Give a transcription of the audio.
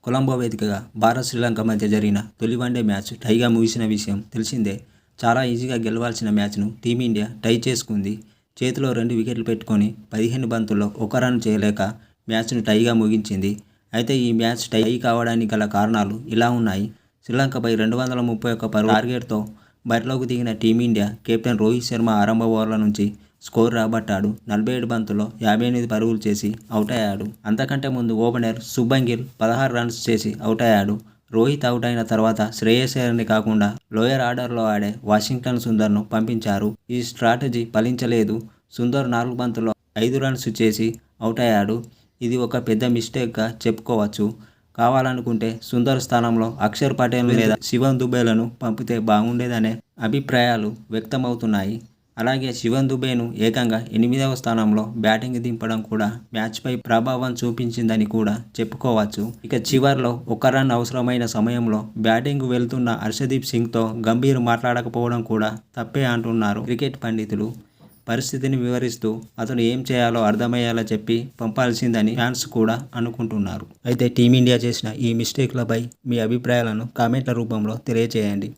కొలంబో వేదికగా భారత్ శ్రీలంక మధ్య జరిగిన తొలి వన్డే మ్యాచ్ టైగా ముగిసిన విషయం తెలిసిందే. చాలా ఈజీగా గెలవాల్సిన మ్యాచ్ను టీమిండియా టై చేసుకుంది. చేతిలో 2 వికెట్లు పెట్టుకొని 15 బంతుల్లో 1 రన్ చేయలేక మ్యాచ్ను టైగా ముగించింది. అయితే ఈ మ్యాచ్ టై కావడానికి గల కారణాలు ఇలా ఉన్నాయి. శ్రీలంకపై 231 పరుగుల టార్గెట్తో బరిలోకి దిగిన టీమిండియా కెప్టెన్ రోహిత్ శర్మ ఆరంభ ఓవర్ల నుంచి స్కోర్ రాబట్టాడు. 47 బంతుల్లో 58 పరుగులు చేసి అవుటయ్యాడు. అంతకంటే ముందు ఓపెనర్ శుభ్మన్ గిల్ 16 రన్స్ చేసి అవుటయ్యాడు. రోహిత్ అవుట్ అయిన తర్వాత శ్రేయస్ అయ్యర్ని కాకుండా లోయర్ ఆర్డర్లో ఆడే వాషింగ్టన్ సుందర్ను పంపించారు. ఈ స్ట్రాటజీ ఫలించలేదు. సుందర్ 4 బంతుల్లో 5 రన్స్ చేసి అవుటయ్యాడు. ఇది ఒక పెద్ద మిస్టేక్గా చెప్పుకోవచ్చు. కావాలనుకుంటే సుందర్ స్థానంలో అక్షర్ పటేల్ లేదా శివం దుబేలను పంపితే బాగుండేదనే అభిప్రాయాలు వ్యక్తమవుతున్నాయి. అలాగే శివం దుబేను ఏకంగా 8వ స్థానంలో బ్యాటింగ్ దింపడం కూడా మ్యాచ్పై ప్రభావం చూపించిందని కూడా చెప్పుకోవచ్చు. ఇక చివర్లో 1 రన్ అవసరమైన సమయంలో బ్యాటింగ్ వెళ్తున్న హర్షదీప్ సింగ్తో గంభీర్ మాట్లాడకపోవడం కూడా తప్పే అంటున్నారు క్రికెట్ పండితులు. పరిస్థితిని వివరిస్తూ అతను ఏం చేయాలో అర్థమయ్యేలా చెప్పి పంపాల్సిందని ఫ్యాన్స్ కూడా అనుకుంటున్నారు. అయితే టీమిండియా చేసిన ఈ మిస్టేక్లపై మీ అభిప్రాయాలను కామెంట్ల రూపంలో తెలియజేయండి.